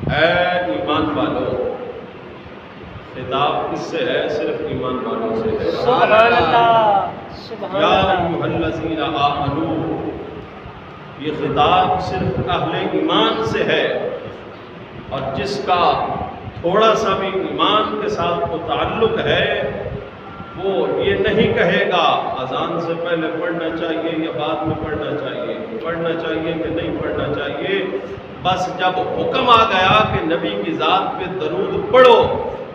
اے ایمان والو، خطاب کس سے ہے؟ صرف ایمان والوں سے ہے۔ سبحان اللہ، سبحان یا اللہ۔ ایھا الذین آمنوا، یہ خطاب صرف اہل ایمان سے ہے، اور جس کا تھوڑا سا بھی ایمان کے ساتھ کو تعلق ہے وہ یہ نہیں کہے گا اذان سے پہلے پڑھنا چاہیے یا بعد میں پڑھنا چاہیے، پڑھنا چاہیے کہ نہیں پڑھنا چاہیے۔ بس جب حکم آ گیا کہ نبی کی ذات پہ درود پڑھو،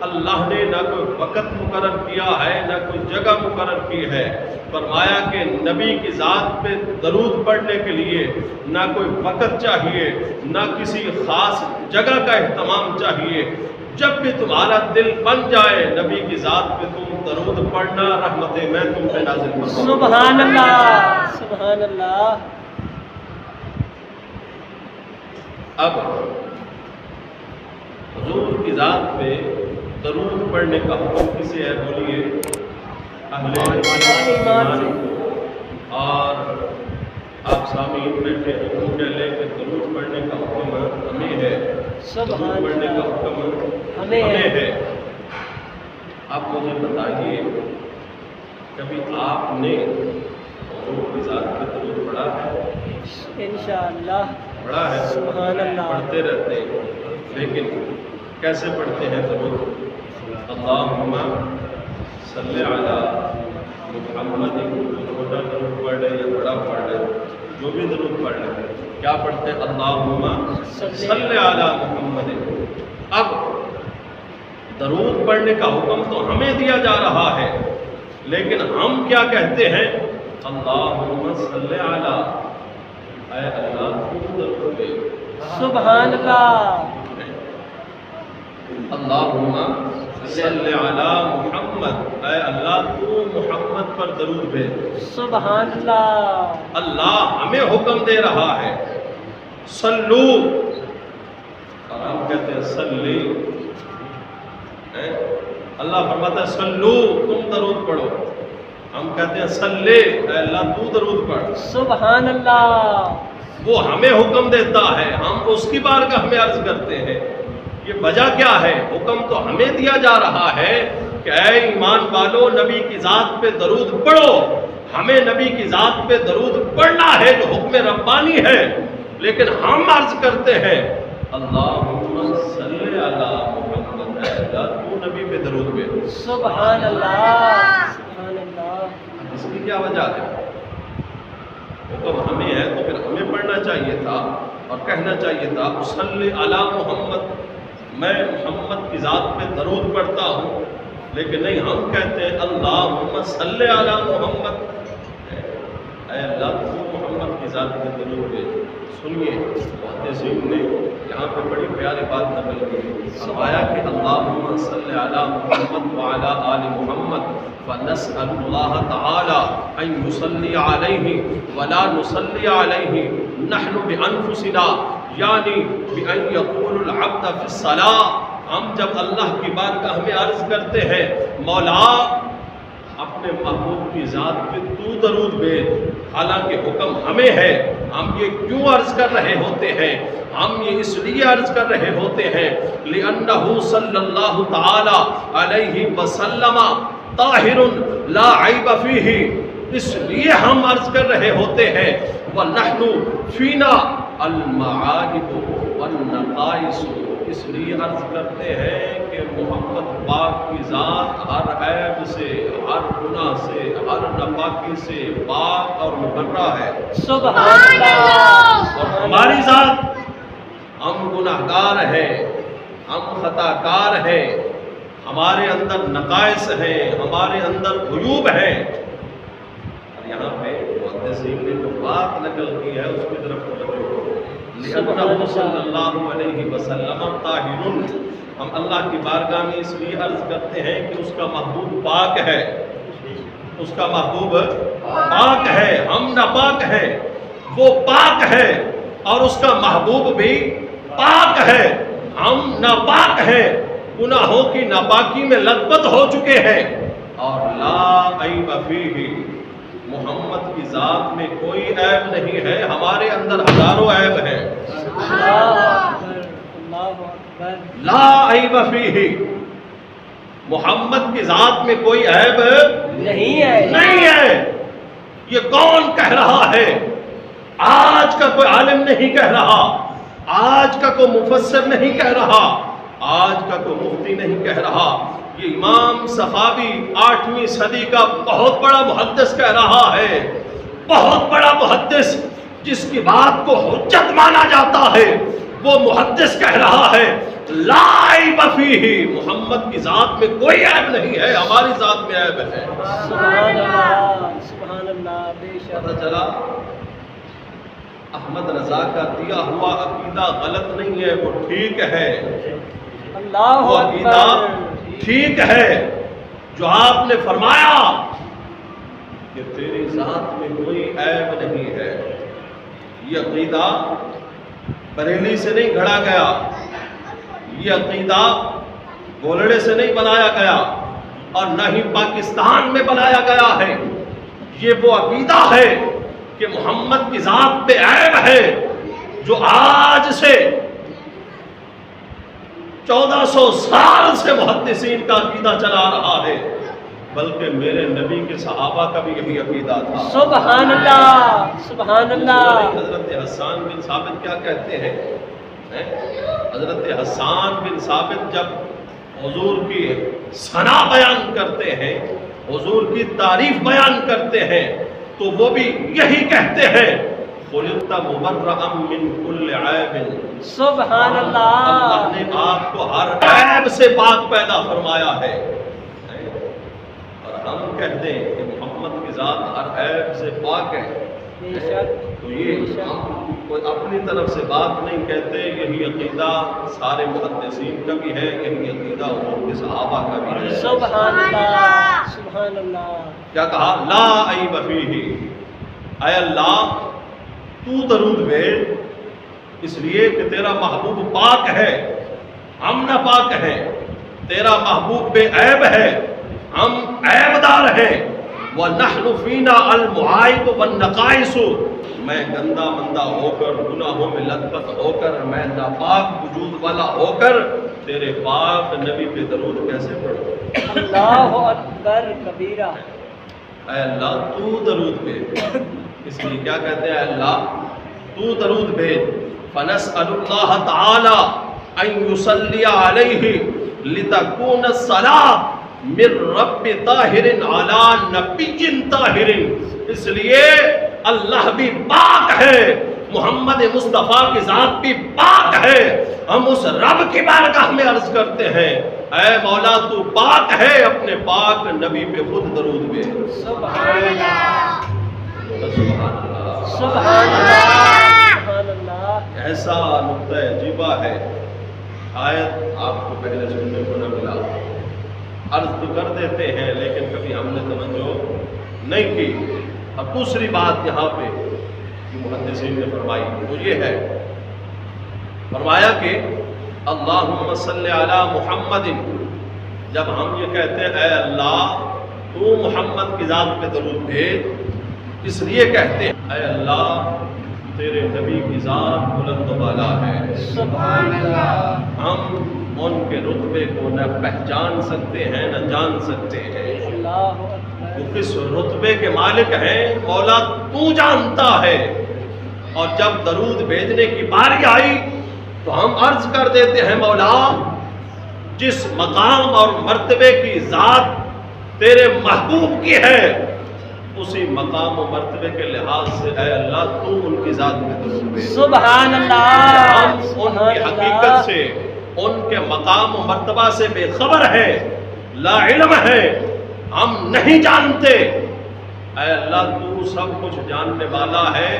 اللہ نے نہ کوئی وقت مقرر کیا ہے نہ کوئی جگہ مقرر کی ہے، فرمایا کہ نبی کی ذات پہ درود پڑھنے کے لیے نہ کوئی وقت چاہیے نہ کسی خاص جگہ کا اہتمام چاہیے۔ جب بھی تمہارا دل بن جائے نبی کی ذات پہ تم درود پڑھنا، رحمتیں میں تم پہ نازل فرماؤں۔ سبحان اللہ، سبحان اللہ۔ اب حضور کی ذات پہ درود پڑھنے کا حکم کسے ہے؟ بولیے، اہل ایمان۔ اور آپ سامعین بیٹھے حکم کہہ لیں کہ درود پڑھنے کا حکم ہمیں ہے، درود پڑھنے کا حکم ہمیں ہے۔ اب مجھے بتائیے، کبھی آپ نے حضور کی ذات پہ درود پڑھا ہے؟ انشاءاللہ پڑھا ہے، سبحان اللہ۔ پڑھتے رہتے ہیں، لیکن کیسے پڑھتے ہیں درود؟ اللہم صلی علی محمد، چھوٹا درود پڑھ لے یا بڑا پڑھ لے، جو بھی درود پڑھ لے، کیا پڑھتے ہیں؟ اللہم صلی علی محمد۔ اب درود پڑھنے کا حکم تو ہمیں دیا جا رہا ہے، لیکن ہم کیا کہتے ہیں؟ اللہم صلی علی، اے اللہ تو درود دے۔ سبحان اللہ۔ اللہم صلی علی محمد، اے اللہ تو محمد پر درود بھیج۔ سبحان اللہ۔ اللہ ہمیں حکم دے رہا ہے صلو، اور ہم کہتے ہیں صلی۔ اللہ فرماتا ہے صلو، تم درود پڑھو، ہم کہتے ہیں صلی، اے اللہ تو درود پڑھ۔ سبحان اللہ۔ وہ ہمیں حکم دیتا ہے، ہم اس کی بارگاہ میں عرض کرتے ہیں۔ یہ وجہ کیا ہے؟ حکم تو ہمیں دیا جا رہا ہے کہ اے ایمان والو، نبی کی ذات پہ درود پڑھو۔ ہمیں نبی کی ذات پہ درود پڑھنا ہے جو حکم ربانی ہے، لیکن ہم عرض کرتے ہیں اللہم صلی علی محمد، اے اللہ تو نبی پہ درود بھیج۔ سبحان اللہ، سبحان اللہ۔ اس کی کیا وجہ ہے؟ حکم ہمیں ہے تو پھر ہمیں پڑھنا چاہیے تھا اور کہنا چاہیے تھا صلی علی محمد، میں محمد کی ذات پہ درود پڑھتا ہوں، لیکن نہیں، ہم کہتے ہیں اللہم صلی علی محمد، اے اللہ تو محمد کی ذات پہ درود بھیج۔ سنیے، محدثین نے یہاں پہ بڑی پیاری بات نقل کی، فرمایا کہ اللہم صلی علی محمد وعلی آل محمد ونسأل اللہ تعالی ان یصلی علیہ ولا نصلی علیہ نحن بانفسنا، یعنی بان یقول العبد فی الصلاۃ۔ ہم جب اللہ کی بارگاہ میں عرض کرتے ہیں مولا اپنے محبوب کی ذات پہ تو درود بھیج، حالانکہ حکم ہمیں ہے، ہم یہ کیوں عرض کر رہے ہوتے ہیں؟ ہم یہ اس لیے عرض کر رہے ہوتے ہیں لِأَنَّهُ صلی اللہ تعالی علیہ وسلم طاہر لا عیب فیہ، اس لیے ہم عرض کر رہے ہوتے ہیں وَنَحْنُ فِينَا الْمَعَائِبُ وَالنَّقَائِصُ، اس لیے عرض کرتے ہیں کہ محمد پاک کی ذات ہر عیب سے، ہر گناہ سے، ہر ناپاکی سے پاک اور مبرہ ہے۔ سبحان اللہ۔ اور ہماری ذات، ہم گناہگار ہیں، ہم خطا کار ہیں، ہمارے اندر نقائص ہیں، ہمارے اندر عیوب ہیں۔ اور یہاں پہ محدثین نے جو بات نقل کی ہے اس کی طرف توجہ کرو، لِأَنَّهُ صلی اللہ علیہ وسلم طاہر، ہم اللہ کی بارگاہ میں اس لیے عرض کرتے ہیں کہ اس کا محبوب پاک ہے، اس کا محبوب پاک ہے، ہم ناپاک ہیں، وہ پاک ہے، اور اس کا محبوب بھی پاک ہے، ہم ناپاک ہیں، گناہوں کی ناپاکی میں لطبت ہو چکے ہیں، اور لا عیب فیہ، محمد کی ذات میں کوئی عیب نہیں ہے، ہمارے اندر ہزاروں عیب ہیں۔ اللہ اکبر، اللہ اکبر۔ اکبر لا عیب فیہ، محمد کی ذات میں کوئی عیب نہیں ہے نہیں ہے۔ یہ کون کہہ رہا ہے؟ آج کا کوئی عالم نہیں کہہ رہا، آج کا کوئی مفسر نہیں کہہ رہا، آج کا کوئی مفتی نہیں کہہ رہا، یہ امام سخاوی 8ویں صدی کا بہت بڑا محدث کہہ رہا ہے، بہت بڑا محدث جس کی بات کو حجت مانا جاتا ہے، وہ محدث کہہ رہا ہے لا عیب فیہ، محمد کی ذات میں کوئی عیب نہیں ہے، ہماری ذات میں عیب ہے۔ سبحان اللہ بے شک پتہ چلا احمد رضا کا دیا ہوا عقیدہ غلط نہیں ہے، وہ ٹھیک ہے، اللہ وہ عقیدہ اکبر ٹھیک ہے جو آپ نے فرمایا کہ تیری ذات میں کوئی عیب نہیں ہے۔ یہ عقیدہ بریلی سے نہیں گھڑا گیا، یہ عقیدہ گولڑے سے نہیں بنایا گیا، اور نہ ہی پاکستان میں بنایا گیا ہے۔ یہ وہ عقیدہ ہے کہ محمد کی ذات پہ عیب ہے جو آج سے 1400 سال سے محدثین کا عقیدہ چلا رہا ہے، بلکہ میرے نبی کے صحابہ کا بھی یہی عقیدہ تھا۔ سبحان اللہ سبحان اللہ حضرت حسان بن ثابت کیا کہتے ہیں؟ حضرت حسان بن ثابت جب حضور کی ثنا بیان کرتے ہیں، حضور کی تعریف بیان کرتے ہیں، تو وہ بھی یہی کہتے ہیں خلقت مبرأ من کل عیب، سبحان اللہ اللہ نے آپ کو ہر عیب سے پاک پیدا فرمایا ہے۔ اور ہم کہتے ہیں کہ محمد کی ذات ہر عیب سے پاک ہے، بے شک تو یہ ہم کوئی اپنی طرف سے بات نہیں کہتے، یہی عقیدہ سارے محدثین کا بھی ہے، یہی عقیدہ حضور کے صحابہ کا بھی ہے۔ سبحان اللہ سبحان اللہ کیا کہا؟ لا عیب فیہ، اے اللہ تو درود بھیج اس لیے کہ تیرا محبوب پاک ہے، ہم نہ پاک ہیں، تیرا محبوب بے عیب ہے، ہم عیب دار ہیں۔ وَنَحْنُ فِينَا الْمُعَائِبُ وَالنَّقَائِسُ، میں گندا مندہ ہو کر، گناہوں میں لت پت ہو کر، میں ناپاک وجود والا ہو کر تیرے پاک نبی پہ درود کیسے پڑھوں؟ اللہ اکبر کبیرہ اے اللہ تو درود بھیج، اس لیے کیا کہتے ہیں؟ اے اللہ تو درود بھیج، فَنَسْأَلُ اللَّهَ تَعَالَى أَن يُصَلِّيَ عَلَيْهِ لِتَكُونَ الصَّلَاةُ من رب طاہر علی نبی طاہر، اس لیے اللہ بھی پاک ہے، محمد مصطفیٰ کی ذات بھی پاک ہے، ہم اس رب کی بارگاہ میں عرض کرتے ہیں اے مولا تو پاک ہے، اپنے پاک نبی پہ خود درود بھیج۔ سبحان اللہ سبحان اللہ، سبحان اللہ سبحان اللہ ایسا نقطہ عجیبہ ہے، آیت آپ کو پہلے سننے کو نہ ملا، عرض تو کر دیتے ہیں لیکن کبھی ہم نے توجہ نہیں کی۔ اب دوسری بات یہاں پہ محدثین نے فرمائی وہ یہ ہے، فرمایا کہ اللہم صلی علی محمد، جب ہم یہ کہتے ہیں اے اللہ تو محمد کی ذات پہ درود بھیج، اس لیے کہتے ہیں اے اللہ تیرے نبی کی ذات بلند و بالا ہے، سبحان اللہ ہم ان کے رتبے کو نہ پہچان سکتے ہیں نہ جان سکتے ہیں، اللہ اکبر وہ کس رتبے کے مالک ہیں مولا تو جانتا ہے۔ اور جب درود بھیجنے کی باری آئی تو ہم عرض کر دیتے ہیں مولا جس مقام اور مرتبے کی ذات تیرے محبوب کی ہے، اسی مقام و مرتبے کے لحاظ سے اے اللہ تو ان کی ذات میں درود بھیج۔ سبحان اللہ ہم ان سبحان کی اللہ حقیقت سے، ان کے مقام و مرتبہ سے بے خبر ہے، لا علم ہے، ہم نہیں جانتے۔ اے اللہ تو سب کچھ جاننے والا ہے،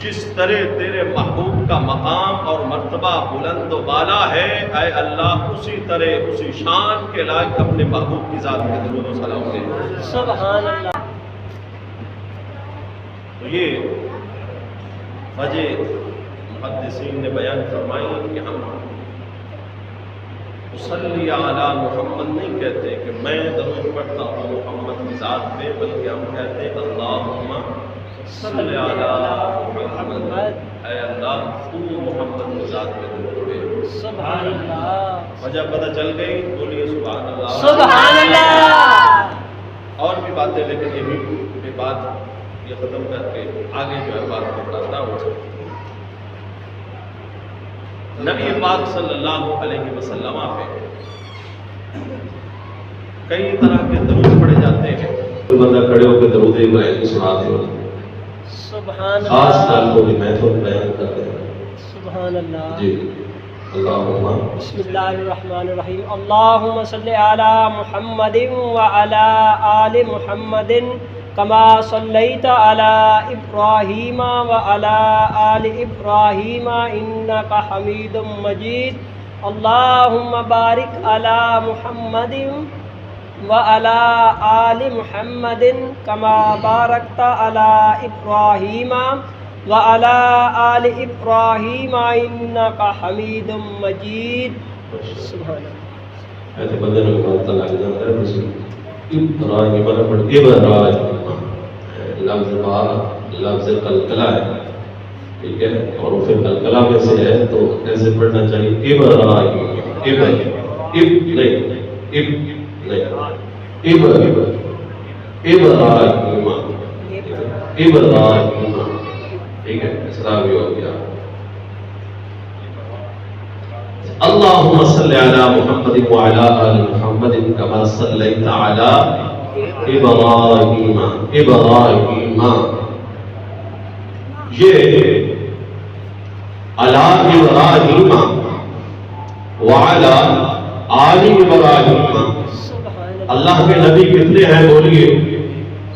جس طرح تیرے محبوب کا مقام اور مرتبہ بلند و بالا ہے، اے اللہ اسی طرح اسی شان کے لائق اپنے محبوب کی ذات میں درود و سلام دے۔ سبحان اللہ تو یہ وجہ محدثین نے بیان فرمائی کہ ہم صلی علی محمد نہیں کہتے کہ میں درود پڑھتا ہوں محمد کی ذات پہ، بلکہ ہم کہتے ہیں اللہم صلی علی محمد، اے اللہ تو محمد کی ذات پہ درود پڑھ۔ سبحان اللہ وجہ پتہ چل گئی؟ بولیے سبحان اللہ۔ سبحان اللہ۔ اور بھی باتیں، لیکن یہ بات یہ ختم کر کے آگے جو ہے بات کو بڑھاتا ہوں۔ نبی پاک صلی اللہ علیہ وسلم پہ کئی طرح کے درود پڑھے جاتے ہیں۔ کوئی بندہ کھڑے ہو کے درود ابراہیم سناتے ہو، سبحان خاص اللہ۔ نال کو بھی میں تو بیان کرتے ہیں۔ سبحان اللہ۔ جی اللہم بسم اللہ الرحمن الرحیم۔ اللہم صلی علی محمد وعلی آل محمد کما صلیت علی ابراہیم وعلی آل ابراہیم انک حمید مجید۔ اللہم بارک علی محمد وعلی آل محمد کما بارکت علی ابراہیم وعلی آل ابراہیم انک حمید مجید۔ سبحان اللہ۔ ایسے بندے نے کہا تعالیٰ کے جاندر ہے بسی ابراہیم بنا پڑھ ابراہیم لفظ بار لفظ قلقلہ ہے، ٹھیک ہے، اور وہ پھر قلقلہ میں سے ہے تو ایسے پڑھنا چاہیے ابراہیم ابراہیم، ٹھیک ہے، اسرا بھی ہو گیا۔ اللہم صلی علی محمد وعلی آل محمد کما صلیت علی ابراہیم۔ یہ علی ابراہیم وعلی آل ابراہیم، اللہ کے نبی کتنے ہیں بولیے؟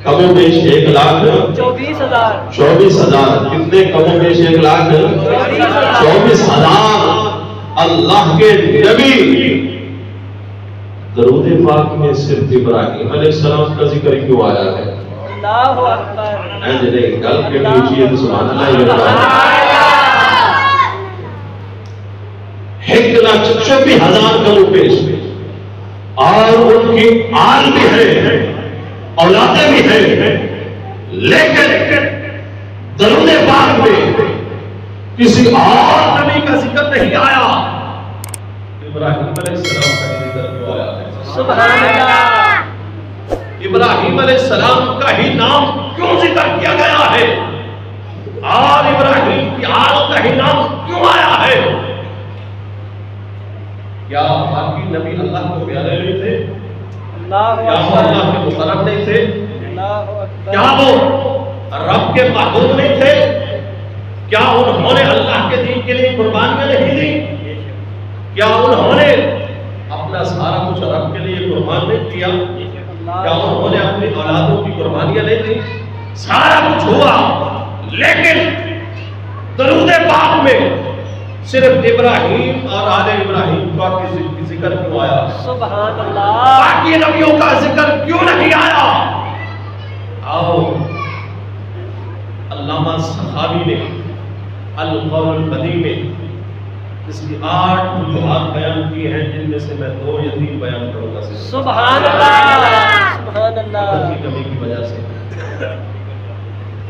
کم و بیش 1,24,000۔ 24,000 کتنے؟ کم و بیش 1,24,000۔ 24,000 اللہ کے نبی۔ درود پاک میں صرف ابراہیم علیہ السلام کا ذکر کیوں آیا ہے؟ اللہ اکبر۔ نہیں گل کے لیجیے تو سبحان اللہ۔ 1,24,000 کم و بیش، اور ان کی آل بھی ہے، اولادیں بھی ہیں، لیکن درود پاک میں کسی اور نبی کا ذکر نہیں آیا۔ ابراہیم علیہ السلام کا ذکر کیوں آیا ہے؟ سبحان اللہ۔ ابراہیم علیہ السلام کا ہی نام کیوں ذکر کیا گیا ہے؟ آل ابراہیم کی آل کا ہی نام کیوں آیا ہے؟ کیا باقی نبی اللہ کو پیارے نہیں تھے؟ اللہ کیا وہ اللہ کے مقرب نہیں تھے؟ اللہ اکبر۔ کیا وہ رب کے محبوب نہیں تھے؟ کیا انہوں نے اللہ کے دین کے لیے قربانیاں نہیں دی؟ کیا انہوں نے اپنا سارا کچھ رب کے لیے قربان نہیں کیا؟ کیا انہوں نے اپنی اولادوں کی قربانیاں نہیں دی؟ سارا کچھ ہوا، لیکن درود پاک میں صرف ابراہیم اور آل ابراہیم کا ذکر کیوں آیا؟ سبحان اللہ۔ باقی نبیوں کا ذکر کیوں نہیں آیا؟ آؤ علامہ سخاوی نے القول البدیع میں اس کی 8 وجوہات بیان کی ہیں، جن میں سے میں 2 یا 3 بیان کروں گا۔ سبحان اللہ۔ سبحان اللہ۔ کی کمی کی وجہ سے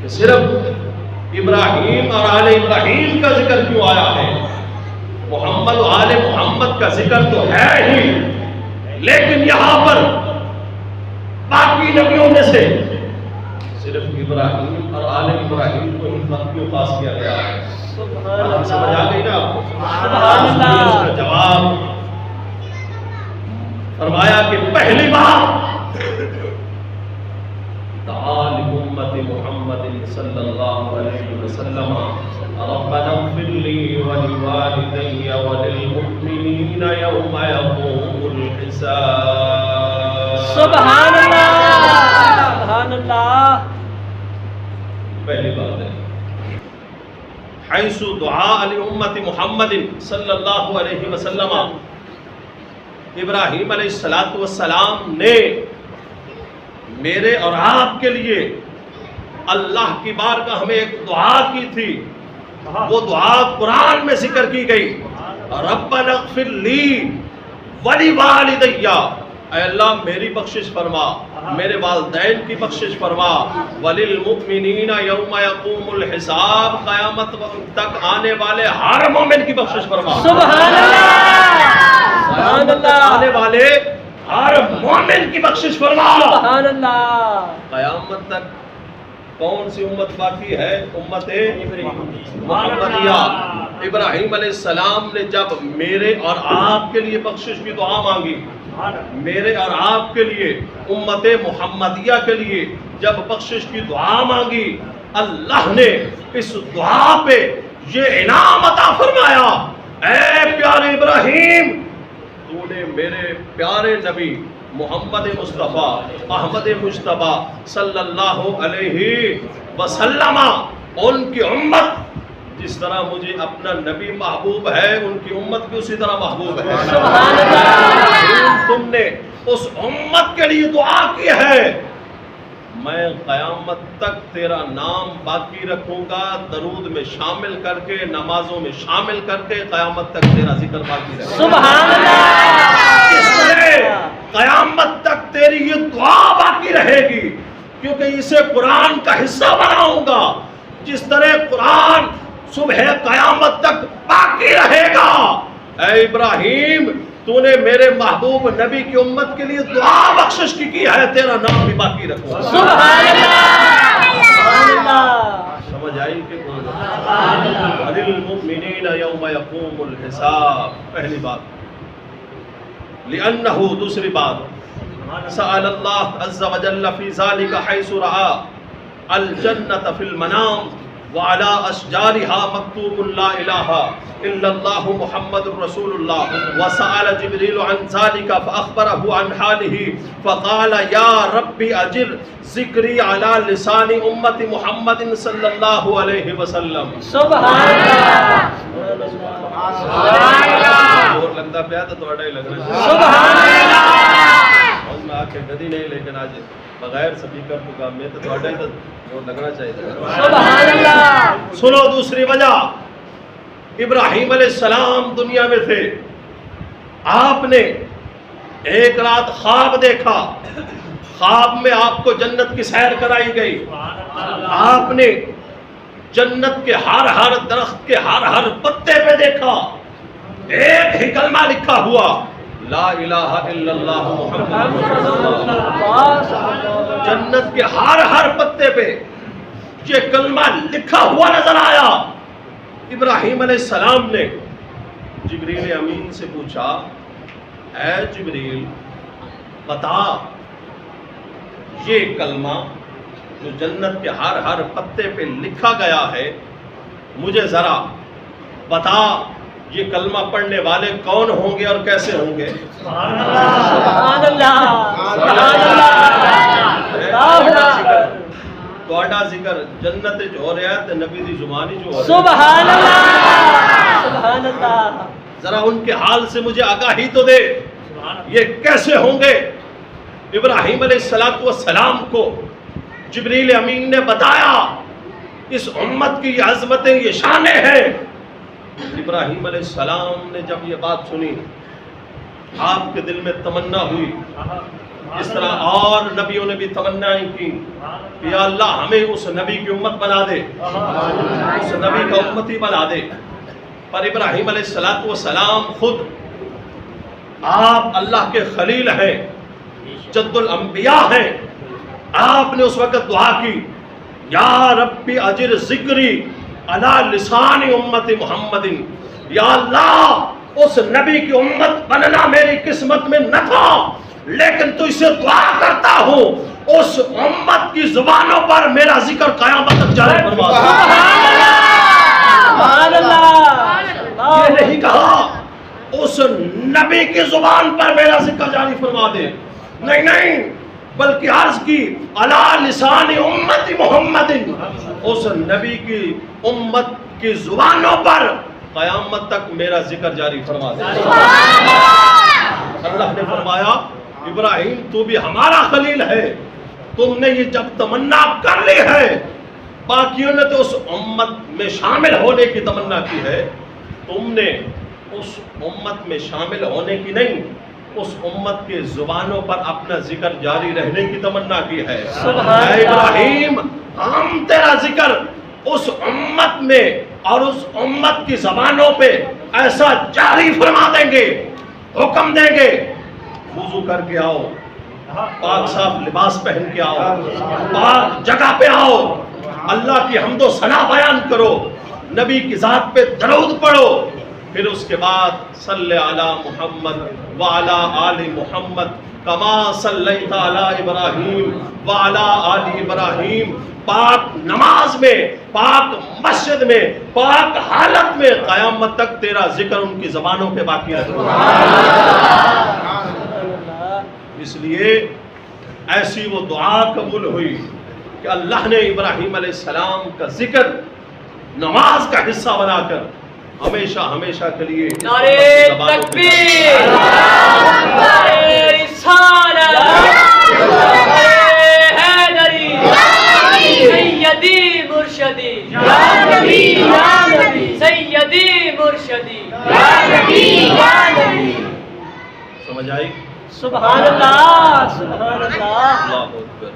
کہ صرف ابراہیم اور آل ابراہیم کا ذکر کیوں آیا ہے؟ محمد و آل محمد کا ذکر تو ہے ہی، لیکن یہاں پر باقی نبیوں میں سے صرف ابراہیم اور آل ابراہیم کو ہی کیوں خاص کیا گیا ہے؟ سبحان اللہ۔ سمجھ آ گئی نا آپ کو؟ سبحان اللہ۔ اس کا جواب فرمایا کہ پہلی بار تعال امت محمد صلی اللہ علیہ وسلم ربنا اغفر لی ولوالدی وللمؤمنین یوم یقوم الحساب۔ سبحان اللہ۔ سبحان اللہ۔ پہلی بات ہے حیث دعا لامت محمد صلی اللہ علیہ وسلم، ابراہیم علیہ السلام نے میرے اور آپ کے لیے اللہ کی بارگاہ میں ایک دعا کی تھی، وہ دعا قرآن میں ذکر کی گئی، ربنا اغفر لی ولوالدی، اے اللہ میری بخشش فرما، میرے والدین کی بخشش فرما، وللمؤمنین یوم یقوم الحساب، قیامت تک آنے والے ہر مومن کی بخشش فرما۔ سبحان اللہ۔ قیامت تک آنے والے ہر مومن کی بخشش فرما. سبحان اللہ. قیامت تک کون سی امت باقی ہے؟ امت محمدیہ. ابراہیم علیہ السلام نے جب میرے اور آپ کے لیے بخشش کی دعا مانگی، میرے اور آپ کے لیے امت محمدیہ کے لیے جب بخشش کی دعا مانگی، اللہ نے اس دعا پہ یہ انعام عطا فرمایا، اے پیارے ابراہیم، تو نے میرے پیارے نبی محمد مصطفیٰ احمد مجتبیٰ صلی اللہ علیہ وسلم، ان کی امت جس طرح مجھے اپنا نبی محبوب ہے، ان کی امت بھی اسی طرح محبوب ہے. سبحان اللہ. تم نے اس امت کے لیے دعا کی ہے، میں قیامت تک تیرا نام باقی رکھوں گا، درود میں شامل کر کے، نمازوں میں شامل کر کے، قیامت تک تیرا ذکر باقی رکھوں گا. سبحان اللہ. اس طرح قیامت تک تیری یہ دعا باقی رہے گی، کیونکہ اسے قرآن کا حصہ بناؤں گا. جس طرح قرآن صبح قیامت تک باقی رہے گا. اے ابراہیم، تو نے میرے محبوب نبی کی امت کے لیے دعا بخشش کی ہے، تیرا نام بھی باقی رکھوں گا. سبحان اللہ. سبحان اللہ. سمجھ آئی کہ للمؤمنین یوم یقوم الحساب، پہلی بات. لأنہ، دوسری بات، سأل اللہ عز وجل فی ذالک حیث رعا الجنت فی المنام وعلى أشجارها مكتوب لا إله إلا الله محمد رسول الله، وسأل جبريل عن ذلك فأخبره عن حاله فقال يا ربي أجر ذكري على لسان أمة محمد صلى الله عليه وسلم. سبحان اللہ. سبحان اللہ. اور لگتا پیا تو تھوڑا ہی لگ رہا ہے. سبحان اللہ. اور میں آنکھیں کدی نہیں، لیکن آج بغیر سپیکر کو کام میں تو تھوڑا ہی تو لگنا چاہیے. سبحان اللہ. سنو دوسری وجہ، ابراہیم علیہ السلام دنیا میں تھے، آپ نے ایک رات خواب دیکھا، خواب میں آپ کو جنت کی سیر کرائی گئی، آپ نے جنت کے ہر درخت کے ہر پتے پہ دیکھا ایک ہی کلمہ لکھا ہوا، لا الہ الا اللہ محمد رسول اللہ. جنت کے ہر پتے پہ یہ کلمہ لکھا ہوا نظر آیا. ابراہیم علیہ السلام نے جبریل امین سے پوچھا، اے جبریل بتا، یہ کلمہ جو جنت کے ہر پتے پہ لکھا گیا ہے، مجھے ذرا بتا یہ کلمہ پڑھنے والے کون ہوں گے اور کیسے ہوں گے؟ سبحان اللہ. سبحان اللہ. تھوڑا ذکر جنت جو ہو رہا ہے تے نبی دی زبانی جو ہو رہا ہے. سبحان اللہ. سبحان اللہ. ذرا ان کے حال سے مجھے آگاہی تو دے، یہ کیسے ہوں گے؟ ابراہیم علیہ السلام کو جبریل امین نے بتایا اس امت کی یہ عظمتیں، یہ شانیں ہیں. ابراہیم علیہ السلام نے جب یہ بات سنی، آپ کے دل میں تمنا ہوئی، اس طرح اور نبیوں نے بھی تمنائیں کی، یا اللہ ہمیں اس نبی کی امت بنا دے، اس نبی کا امتی بنا دے. پر ابراہیم علیہ السلام خود آپ اللہ کے خلیل ہیں، جد الانبیاء ہیں. آپ نے اس وقت دعا کی، یا ربی اجر ذکری علی لسان امت محمد. یا اللہ اس نبی کی امت بننا میری قسمت میں نہ تھا، لیکن تو اسے دعا کرتا ہوں اس امت کی زبانوں پر میرا ذکر قیامت تک جاری فرما دے. سبحان اللہ. یہ نہیں کہا اس نبی کی زبان پر میرا ذکر جاری فرما دے، نہیں، بلکہ عرض کی علی لسان امت محمد، اس نبی کی امت کی زبانوں پر قیامت تک میرا ذکر جاری فرما دے. اللہ نے فرمایا ابراہیم تو بھی ہمارا خلیل ہے، تم نے یہ جب تمنا کر لی ہے، باقیوں نے تو اس امت میں شامل ہونے کی تمنا کی ہے، تم نے اس امت میں شامل ہونے کی نہیں، اس امت کے زبانوں پر اپنا ذکر جاری رہنے کی تمنا کی ہے. اے ابراہیم ہم تیرا ذکر اس امت میں اور اس امت کی زبانوں پہ ایسا جاری فرما دیں گے حکم دیں گے وضو کر کے آؤ، پاک صاف لباس پہن کے آؤ، پاک جگہ پہ آؤ، اللہ کی حمد و ثنا بیان کرو، نبی کی ذات پہ درود پڑھو، پھر اس کے بعد صلی علی محمد وعلی آل محمد کما صلیت علی ابراہیم وعلی آل ابراہیم، پاک نماز میں، پاک مسجد میں، پاک حالت میں قیامت تک تیرا ذکر ان کی زبانوں پہ باقی رکھو۔ اس لیے ایسی وہ دعا قبول ہوئی کہ اللہ نے ابراہیم علیہ السلام کا ذکر نماز کا حصہ بنا کر ہمیشہ ہمیشہ کے لیے نعرہ تکبیر، نعرہ رسالت، نعرہ حیدری، سیدی مرشدی، سیدی مرشدی، سمجھ آئی؟ سبحان اللہ، سبحان اللہ۔ اللہ اکبر۔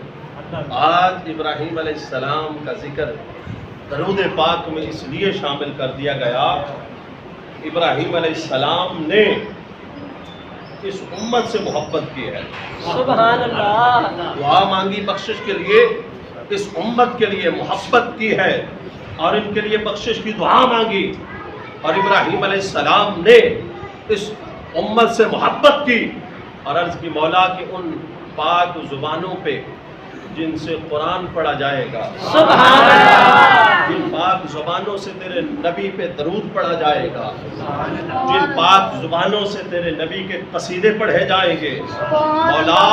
آج ابراہیم علیہ السلام کا ذکر درود پاک میں اس لیے شامل کر دیا گیا، ابراہیم علیہ السلام نے اس امت سے محبت کی ہے، سبحان اللہ۔ دعا مانگی بخشش کے لیے، اس امت کے لیے محبت کی ہے اور ان کے لیے بخشش کی دعا مانگی، اور ابراہیم علیہ السلام نے اس امت سے محبت کی اور عرض کی مولا کہ ان پاک زبانوں پہ جن سے قرآن پڑھا جائے گا، سبحان اللہ، جن پاک زبانوں سے تیرے نبی پہ درود پڑھا جائے گا، جن پاک زبانوں سے تیرے نبی کے قصیدے پڑھے جائیں گے، مولا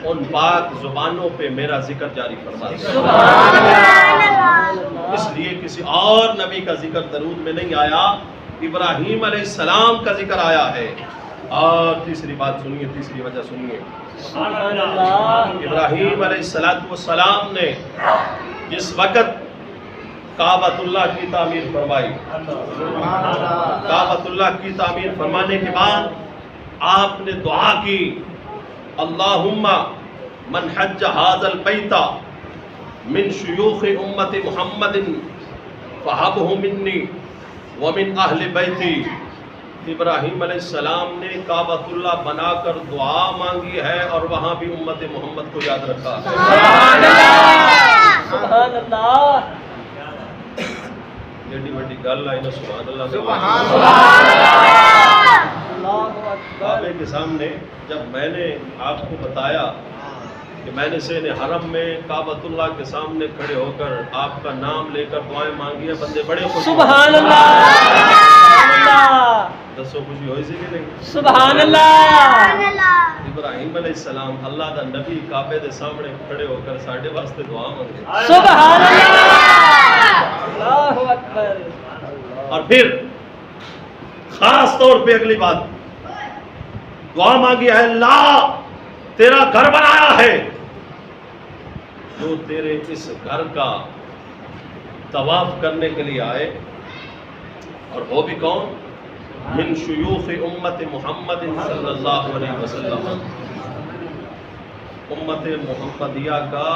ان پاک زبانوں پہ میرا ذکر جاری فرما دے۔ سبحان اللہ۔ اس لیے کسی اور نبی کا ذکر درود میں نہیں آیا، ابراہیم علیہ السلام کا ذکر آیا ہے۔ اور تیسری بات سنیے، تیسری وجہ سنیے، سبحان اللہ۔ ابراہیم علیہ السلام نے جس وقت کعبۃ اللہ کی تعمیر فرمائی، کعبۃ اللہ کی تعمیر فرمانے کے بعد آپ نے دعا کی، اللہم من حج ھذا البیت من شیوخ امت محمد فہبہ منی ومن اہل بیتی۔ ابراہیم علیہ السلام نے کعبۃ اللہ بنا کر دعا مانگی ہے اور وہاں بھی امت محمد کو یاد رکھا ہے۔ سبحان اللہ، سبحان اللہ۔ ایڈی وڈی گل آئی نا، سبحان اللہ، اللہ اکبر۔ کعبے کے سامنے جب میں نے آپ کو بتایا کہ میں نے سین حرم میں کعبۃ اللہ کے سامنے کھڑے ہو کر آپ کا نام لے کر دعائیں مانگی ہیں، بندے بڑے خوش ہوئے۔ سبحان اللہ، سبحان اللہ، دسو خوشی ہوئی سی کہ نہیں؟ سبحان اللہ۔ ابراہیم علیہ السلام اللہ دا نبی کعبے دے سامنے کھڑے ہو کر ساڈے واسطے دعا مانگے، سبحان اللہ، اللہ اکبر۔ اور پھر خاص طور پہ اگلی بات دعا مانگی ہے، اللہ تیرا گھر بنایا ہے، جو تیرے اس گھر کا طواف کرنے کے لیے آئے، اور وہ بھی کون؟ من شیوخ امت محمد صلی اللہ علیہ وسلم، امت محمدیہ کا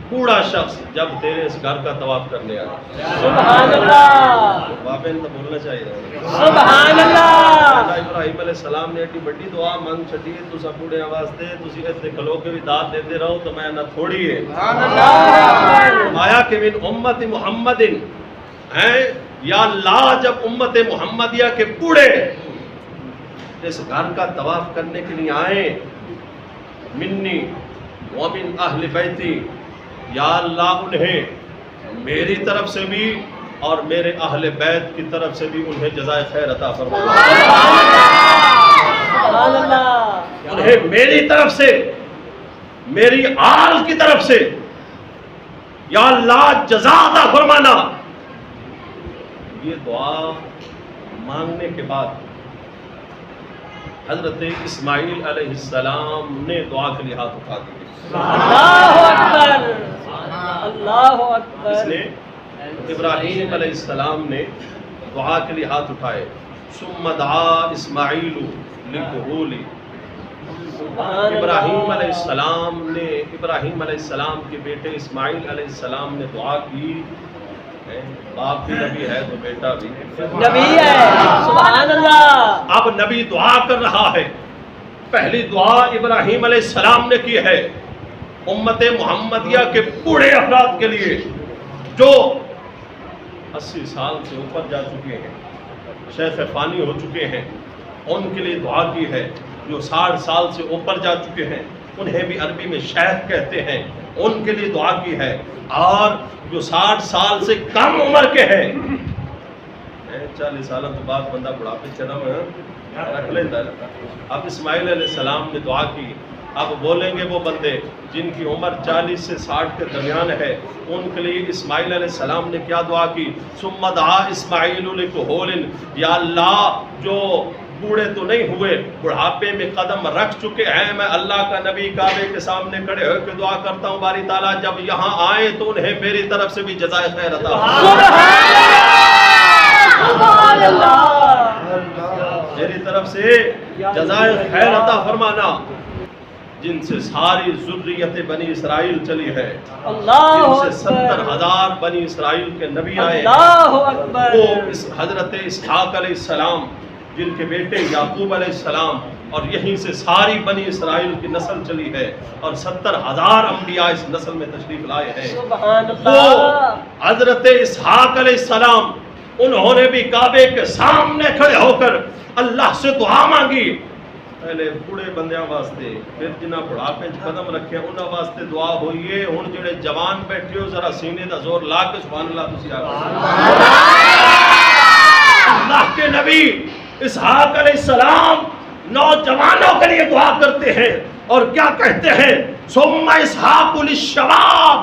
بوڑھا شخص جب تیرے اس گھر کا طواف کرنے آئے۔ سبحان اللہ، باپے نے تو بولنا چاہیے، سبحان اللہ۔ ابراہیم علیہ السلام نے ایڈی بڑی دعا مانگ چھڈی، تساں بوڑھے واسطے تسی ایتھے کھلو کے بھی داد دیندے رہو تو میں نہ تھوڑی ہے۔ آیا کہ من امت محمد ہیں، یا اللہ جب امت محمدیہ کے بوڑھے اس گھر کا طواف کرنے کے لیے آئے، منی ومن اہل بیتی، یا اللہ انہیں میری طرف سے بھی اور میرے اہل بیت کی طرف سے بھی انہیں جزائے خیر عطا فرما، سبحان اللہ، انہیں میری طرف سے، میری آل کی طرف سے یا اللہ جزا عطا فرمانا۔ یہ دعا مانگنے کے بعد حضرت اسماعیل علیہ السلام نے دعا کے لیے ہاتھ اٹھا دیے۔ اللہ اکبر، اللہ اکبر۔ اس لیے ابراہیم علیہ السلام نے دعا کے لیے ہاتھ اٹھائے، ثم دعا اسماعیل للکہول۔ ابراہیم علیہ السلام کے بیٹے اسماعیل علیہ السلام نے دعا کی، باپ بھی نبی ہے تو بیٹا بھی نبی ہے، سبحان اللہ۔ اب اب نبی دعا کر رہا ہے. پہلی دعا ابراہیم علیہ السلام نے کی ہے امت محمدیہ کے بوڑھے افراد کے لیے جو 80 سال سے اوپر جا چکے ہیں, شیخ فانی ہو چکے ہیں. ان کے لیے دعا کی ہے. جو 60 سال سے اوپر جا چکے ہیں انہیں بھی عربی میں شیخ کہتے ہیں, ان کے لیے دعا کی ہے. اور جو 60 سال سے کم عمر کے ہیں, 40 سالوں کے بعد بندہ بڑھاپے چلا میں رکھ لیتا ہے. اب اسماعیل علیہ السلام نے دعا کی. اب بولیں گے وہ بندے جن کی عمر 40 سے 60 کے درمیان ہے, ان کے لیے اسماعیل علیہ السلام نے کیا دعا کی؟ ثم دعا اسماعیل لکہول, یا اللہ جو بوڑھے تو نہیں ہوئے, بڑھاپے میں قدم رکھ چکے ہیں, میں اللہ کا نبی کعبے کے سامنے کھڑے ہو کے دعا کرتا ہوں باری تعالیٰ جب یہاں آئے تو انہیں میری طرف سے بھی جزائے خیر عطا میری طرف سے جزائے خیر عطا فرمانا. جن سے ساری ذریت بنی اسرائیل چلی ہے, جن سے 70,000 بنی اسرائیل کے نبی آئے ہیں, وہ حضرت اسحاق علیہ السلام جن کے بیٹے یعقوب علیہ السلام, اور یہیں سے ساری بنی اسرائیل کی نسل چلی ہے, اور 70,000 انبیاء اس نسل میں تشریف لائے ہیں. وہ حضرت اسحاق علیہ السلام انہوں نے بھی کعبے کے سامنے کھڑے ہو کر اللہ سے دعا مانگی. پہلے بوڑھے بندیاں واسطے, پھر جنہاں بڑھاپے قدم رکھے انہاں واسطے دعا ہوئی ہے. ہن جڑے جوان بیٹھے ہو ذرا سینے دا زور لا کے سبحان اللہ تسی آکھو. اللہ کے نبی اسحاق علیہ السلام نوجوانوں کے لیے دعا کرتے ہیں اور کیا کہتے ہیں؟ ثم اسحاق للشباب.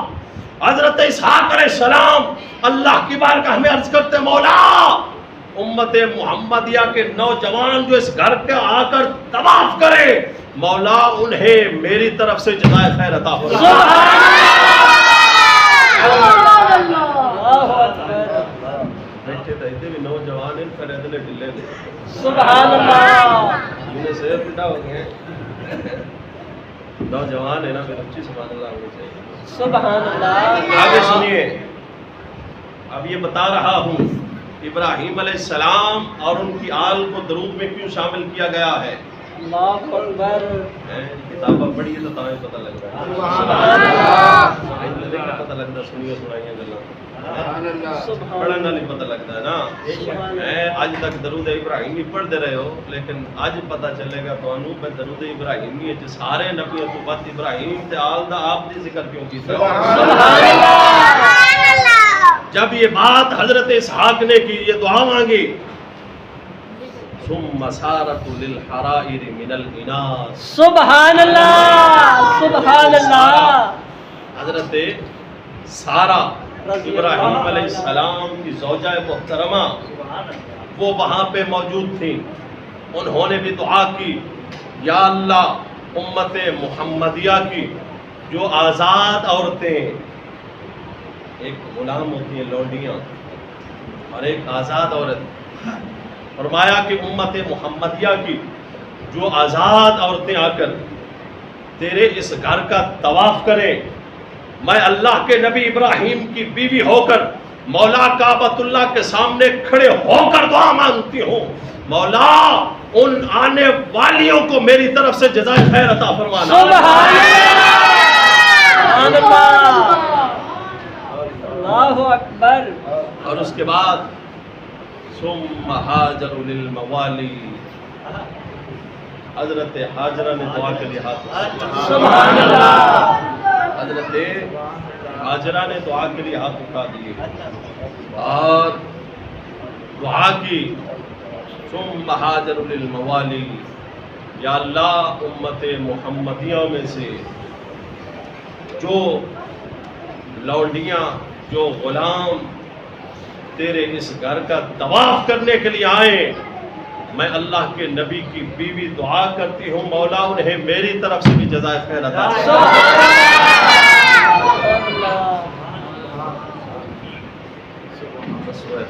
حضرت اسحاق علیہ السلام اللہ کی بارگاہ میں عرض کرتے مولا امت محمدیہ کے نوجوان جو اس گھر کے آ کر طواف کرے, مولا انہیں میری طرف سے جزائے خیر عطا ہو. بیٹھے تھے بھی نوجوان ان پر اتنے ڈلے تھے. سبحان اللہ. انہیں سے پٹا ہو گئے نوجوان ہے نا, پھر اچھی سبحان اللہ ہونی چاہیے. سبحان اللہ. آگے سنیے, اب یہ بتا رہا ہوں ابراہیم علیہ السلام اور ان کی آل کو درود میں کیوں شامل کیا گیا ہے. اللہ اکبر. کتابیں پڑھیے تو تمہیں پتہ لگ رہا ہے. پتہ لگتا سنیے سنائیے گلا پڑھنا نہیں پتہ لگتا ہے نا. آج تک درود ابراہیمی پڑھتے رہے ہو, لیکن آج پتہ چلے گا تو انو پہ درود ابراہیمی سارے نبیوں تو بعد ابراہیم تے آل دا آپ دی ذکر کیوں کیتا. جب یہ بات حضرت اسحاق نے کی, یہ دعا مانگی, ثم سارت للحرائر من الاناث. سبحان اللہ. سبحان اللہ. حضرت سارہ ابراہیم علیہ السلام کی زوجہ محترمہ وہ وہاں پہ موجود تھیں. انہوں نے بھی دعا کی, یا اللہ امت محمدیہ کی جو آزاد عورتیں, ایک غلام ہوتی ہیں لونڈیاں اور ایک آزاد عورت, فرمایا کہ امت محمدیہ کی جو آزاد عورتیں آ کر تیرے اس گھر کا طواف کریں, میں اللہ کے نبی ابراہیم کی بیوی ہو کر مولا کعبۃ اللہ کے سامنے کھڑے ہو کر دعا مانگتی ہوں, مولا ان آنے والیوں کو میری طرف سے جزائے خیر عطا فرمانا. سبحان اللہ. اللہ اکبر. اور اس کے بعد ثم ہاجر للموالی, حضرت ہاجرہ نے دعا کے لیے ہاتھ اٹھایا. سبحان اللہ. حضرت ہاجرہ نے دعا کے لیے ہاتھ اٹھا دیے اور دعا کی, ثم ہاجر للموالی, یا اللہ امت محمدیہ میں سے جو لونڈیاں جو غلام تیرے اس گھر کا طواف کرنے کے لیے آئے, میں اللہ کے نبی کی بیوی دعا کرتی ہوں مولا انہیں میری طرف سے بھی جزائے خیر عطا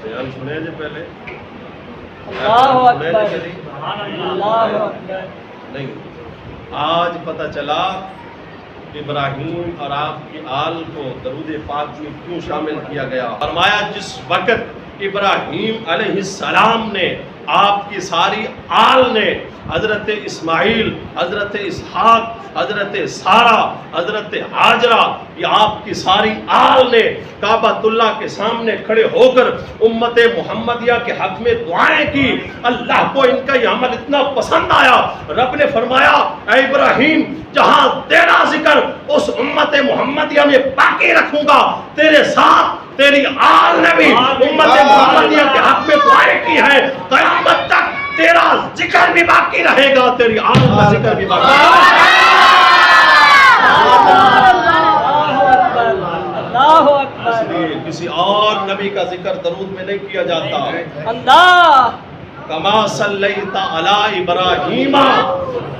بیان سنے جی پہلے. اللہ اکبر. اللہ اکبر. نہیں, آج پتہ چلا ابراہیم اور آپ کی آل کو درود پاک میں کیوں شامل کیا گیا. فرمایا جس وقت ابراہیم علیہ السلام نے آپ کی ساری آل نے، حضرت اسماعیل، حضرت اسحاق، حضرت سارہ، حضرت ہاجرہ، یہ آپ کی ساری آل نے کعبۃ اللہ کے سامنے کھڑے ہو کر امت محمدیہ کے حق میں دعائیں کی۔ اللہ کو ان کا یہ عمل اتنا پسند آیا، رب نے فرمایا اے ابراہیم جہاں تیرا ذکر اس امت محمدیہ میں باقی رکھوں گا، تیرے ساتھ تیری آل نے بھی امت محمدیہ کے حق میں دعائیں کی ہے، قیامت تک تیرا ذکر بھی باقی رہے گا، تیری آل کا ذکر بھی باقی رہے گا۔ اللہ اکبر۔ اس لیے کسی اور نبی کا ذکر درود میں نہیں کیا جاتا۔ اللہ کما صلیت علی ابراہیم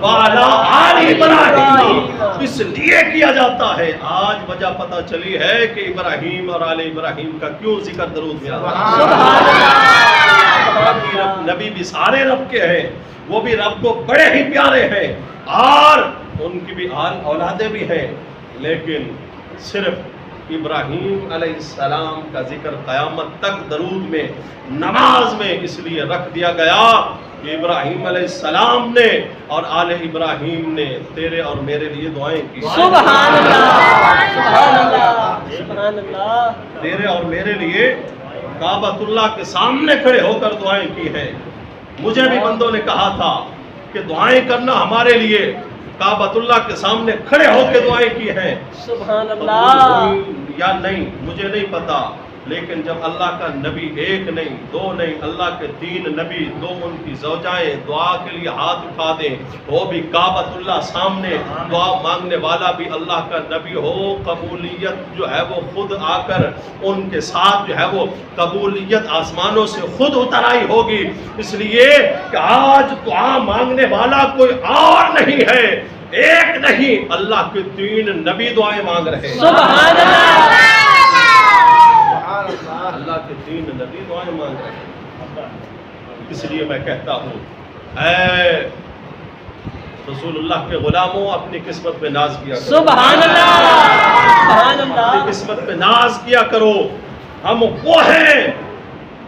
وعلی آل ابراہیم، اس لیے کیا جاتا ہے۔ آج وجہ پتہ چلی ہے کہ ابراہیم اور آل ابراہیم کا کیوں ذکر درود میں آتا ہے۔ سبحان اللہ۔ باقی نبی بھی سارے رب کے ہیں، وہ بھی رب کو بڑے ہی پیارے ہیں اور ان کی بھی اولادیں بھی ہیں، لیکن صرف ابراہیم علیہ السلام کا ذکر قیامت تک درود میں، نماز میں اس لیے رکھ دیا گیا کہ ابراہیم علیہ السلام نے اور آل ابراہیم نے تیرے اور میرے لیے دعائیں کی۔ سبحان اللہ، سبحان اللہ، سبحان اللہ۔ تیرے اور میرے لیے کعبۃ اللہ کے سامنے کھڑے ہو کر دعائیں کی ہیں۔ مجھے بھی بندوں نے کہا تھا کہ دعائیں کرنا ہمارے لیے، کعبۃ اللہ کے سامنے کھڑے ہو کے دعائیں کی ہیں۔ سبحان قبول اللہ۔ ہوئی یا نہیں مجھے نہیں پتا، لیکن جب اللہ کا نبی ایک نہیں، دو نہیں، اللہ کے 3 نبی، 2 ان کی زوجائیں دعا کے لیے ہاتھ اٹھا دیں، وہ بھی کعبۃ اللہ سامنے، دعا مانگنے والا بھی اللہ کا نبی ہو، قبولیت جو ہے وہ خود آ کر ان کے ساتھ جو ہے وہ قبولیت آسمانوں سے خود اتر آئی ہوگی۔ اس لیے کہ آج دعا مانگنے والا کوئی اور نہیں ہے، ایک نہیں، اللہ کے 3 نبی دعائیں مانگ رہے ہیں۔ سبحان اللہ۔ اللہ کے 3 نبی دعائیں مانگ رہے ہیں۔ اس لیے میں کہتا ہوں اے رسول اللہ کے غلاموں، اپنی قسمت پہ ناز کیا کرو۔ سبحان اللہ، سبحان اللہ۔ اپنی قسمت پہ ناز کیا کرو۔ ہم وہ ہیں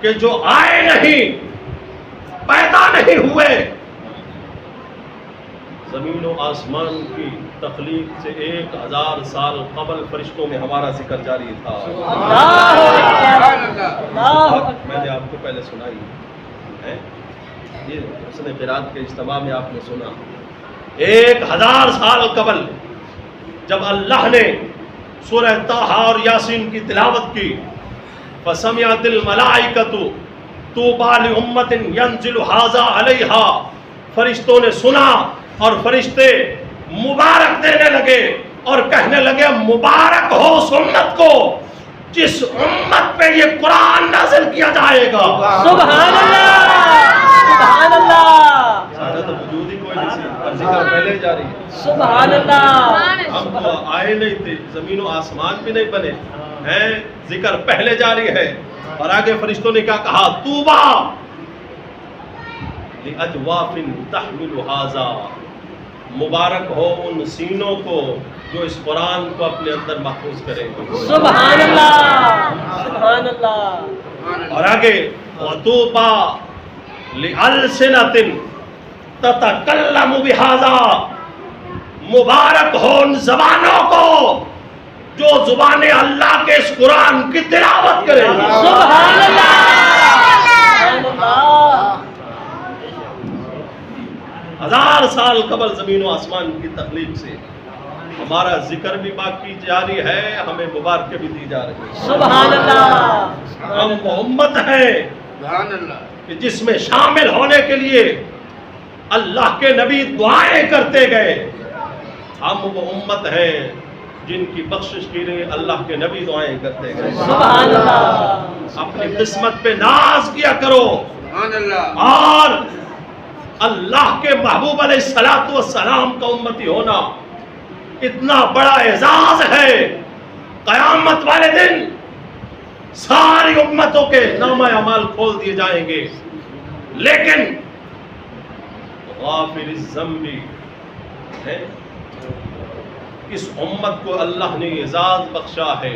کہ جو آئے نہیں، پیدا نہیں ہوئے، زمین و آسمان کی تخلیق سے 1000 سال قبل فرشتوں میں ہمارا ذکر جاری تھا۔ اللہ اکبر، اللہ اکبر۔ میں نے آپ کو پہلے سنائی ہے، یہ حسن قرات کے اجتماع میں آپ نے سنا، 1000 سال قبل جب اللہ نے سورہ طٰہٰ اور یاسین کی تلاوت کی، فَسَمِعَتِ الْمَلَائِكَةُ طُوبَىٰ لِأُمَّةٍ يَنزِلُ هَٰذَا عَلَيْهَا، فرشتوں نے سنا اور فرشتے مبارک دینے لگے اور کہنے لگے مبارک ہو اس امت کو جس امت پہ یہ قرآن نازل کیا جائے گا۔ سبحان اللہ، سبحان اللہ۔ سارا تو وجود ہی کوئی نہیں سی، پر ذکر پہلے جاری ہے۔ سبحان اللہ۔ ہم تو آئے نہیں تھے، زمین و آسمان بھی نہیں بنے ہیں، ذکر پہلے جاری ہے۔ اور آگے فرشتوں نے کیا کہا؟ طوبیٰ لِأَجْوَافٍ تَحْمِلُ هَٰذَا، مبارک ہو ان سینوں کو جو اس قرآن کو اپنے اندر محفوظ کریں گے۔ سبحان اللہ، سبحان اللہ۔ اور آگے وَطُوبَىٰ لِأَلْسِنَةٍ تَتَكَلَّمُ بِهَٰذَا، مبارک ہو ان زبانوں کو جو زبانیں اللہ کے اس قرآن کی تلاوت کریں گی۔ سبحان اللہ، سبحان اللہ۔ 1000 سال قبل زمین و آسمان کی تخلیق سے ہمارا ذکر بھی باقی جاری ہے، ہمیں مبارکیں بھی دی جا رہی ہیں۔ سبحان اللہ۔ ہم وہ امت ہیں کہ جس میں شامل ہونے کے لیے اللہ کے نبی دعائیں کرتے گئے۔ ہم وہ امت ہیں جن کی بخشش کے لیے اللہ کے نبی دعائیں کرتے گئے۔ سبحان اللہ۔ اپنی قسمت پہ ناز کیا کرو اور اللہ کے محبوب علیہ السلام کا امتی ہونا اتنا بڑا اعزاز ہے۔ قیامت والے دن ساری امتوں کے نامہ اعمال کھول دیے جائیں گے، لیکن غافر الذنب ہے، اس امت کو اللہ نے اعزاز بخشا ہے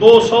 200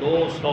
200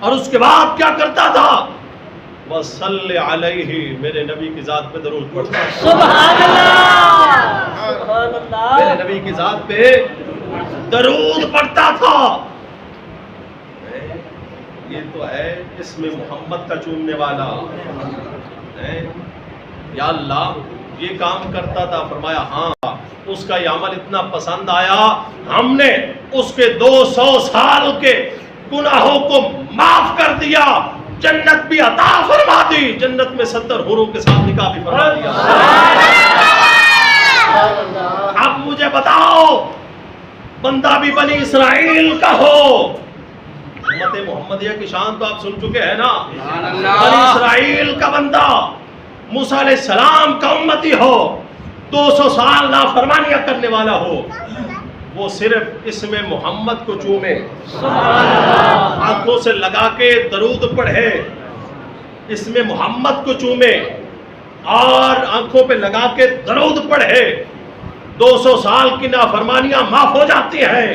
اور اس کے بعد کیا کرتا تھا؟ وصلی علیہ، میرے نبی کی ذات پہ درود پڑھتا تھا۔ سبحان اللہ، سبحان اللہ، میرے نبی کی ذات پہ درود پڑھتا تھا۔ یہ تو ہے اسم محمد کا چومنے والا ہے۔ یا اللہ یہ کام کرتا تھا، فرمایا ہاں اس کا یہ عمل اتنا پسند آیا، ہم نے اس کے 200 سال کے گناہوں کو معاف کر دیا، جنت بھی عطا فرما دی، جنت میں 70 حوروں کے ساتھ نکاح بھی فرما دیا۔ اب مجھے بتاؤ، بندہ بھی بنی اسرائیل کا ہو، امت محمدیہ کی شان تو آپ سن چکے ہیں نا، بنی اسرائیل کا بندہ موسیٰ علیہ السلام کا امتی ہو، 200 سال نافرمانیاں کرنے والا ہو، وہ صرف اسم محمد کو چومے، آنکھوں سے لگا کے درود پڑھے، اسم محمد کو چومے اور آنکھوں پہ لگا کے درود پڑھے، 200 سال کی نافرمانیاں معاف ہو جاتی ہیں۔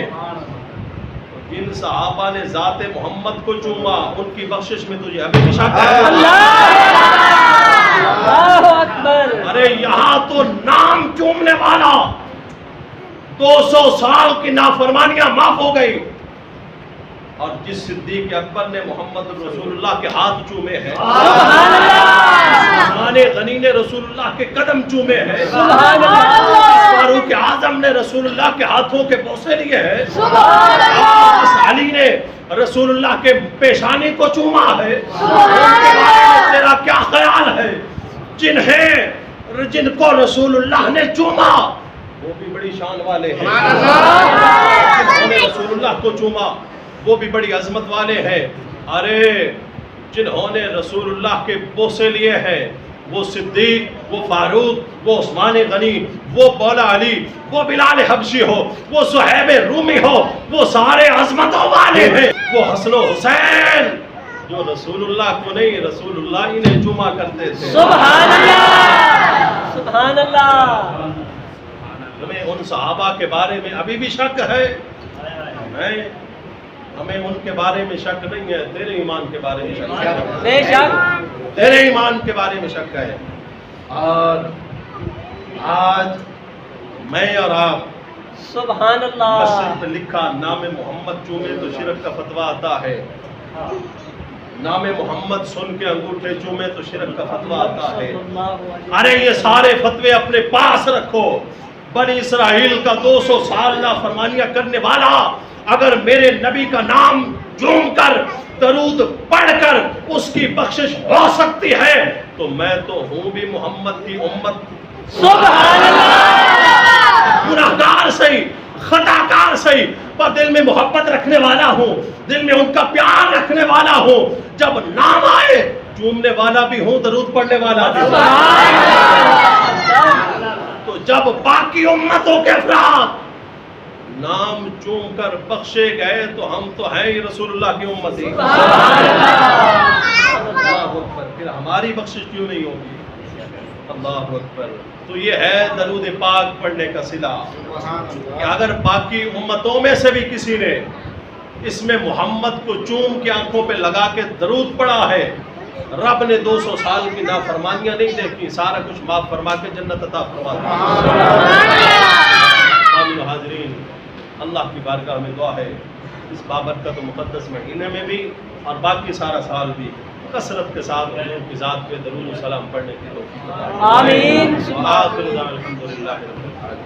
جن صحابہ نے ذات محمد کو چوما ان کی بخشش میں تجھے ابھی بھی شک ہے؟ اللہ اکبر! ارے یہاں تو نام چومنے والا 200 سال کی نافرمانیاں معاف ہو گئی، اور جس صدیق اکبر نے محمد رسول اللہ کے ہاتھ چومے ہیں، عثمان غنی نے رسول اللہ کے قدم چومے ہیں، فاروق اعظم نے رسول اللہ کے ہاتھوں کے بوسے لیے ہیں، علی نے رسول اللہ کے پیشانی کو چوما ہے۔ ان کے بارے میں تیرا کیا خیال ہے؟ جن کو رسول اللہ نے چوما وہ بھی بڑی شان والے ہیں، جنہوں نے رسول اللہ کو چوما وہ بھی بڑی عظمت والے ہیں۔ ارے جنہوں نے رسول اللہ کے بوسے لیے ہیں، وہ صدیق، وہ فاروق، وہ عثمان غنی، وہ مولا علی، وہ بلال حبشی ہو، وہ صہیب رومی ہو، وہ سارے عظمتوں والے ہیں۔ وہ حسن و حسین جو رسول اللہ کو نہیں، رسول اللہ انہیں چوما کرتے تھے۔ سبحان اللہ، سبحان اللہ! ہمیں ان صحابہ کے بارے میں ابھی بھی شک ہے؟ ہمیں ان کے بارے میں شک نہیں ہے، تیرے ایمان کے بارے میں شک ہے، بے شک تیرے ایمان کے بارے میں شک ہے۔ اور آج میں اور آپ سبحان اللہ، مسجد پہ لکھا نام محمد چومے تو شرک کا فتویٰ آتا ہے، نام محمد سن کے انگوٹھے چومے تو شرک کا فتویٰ آتا ہے۔ ارے یہ سارے فتوے اپنے پاس رکھو۔ بنی اسرائیل کا 200 سال نافرمانیاں کرنے والا اگر میرے نبی کا نام چوم کر درود پڑھ کر اس کی بخشش ہو سکتی ہے تو میں تو ہوں بھی محمد کی امت۔ سبحان اللہ! گناہگار صحیح، خطاکار صحیح، پر دل میں محبت رکھنے والا ہوں، دل میں ان کا پیار رکھنے والا ہوں۔ جب نام آئے چومنے والا بھی ہوں، درود پڑھنے والا بھی ہوں۔ تو جب باقی امتوں کے افراد نام چوم کر بخشے گئے تو ہم تو ہیں ہی رسول اللہ کی امتی۔ اللہ اکبر! پھر ہماری بخشش کیوں نہیں ہوگی؟ اللہ اکبر! تو یہ ہے درود پاک پڑھنے کا صلہ کہ اگر باقی امتوں میں سے بھی کسی نے اس میں محمد کو چوم کے آنکھوں پہ لگا کے درود پڑھا ہے، رب نے 200 سال کی نافرمانیاں نہیں دیکھی، سارا کچھ معاف فرما کے جنت عطا فرما دی۔ آمین حاضرین، اللہ کی بارگاہ میں دعا ہے اس بابرکت و مقدس مہینے میں بھی اور باقی سارا سال بھی کثرت کے ساتھ حضور کی ذات پہ درود و سلام پڑھنے کی توفیق عطا فرمائے۔ آمین۔ وآخر دعوانا الحمدللہ رب العالمین۔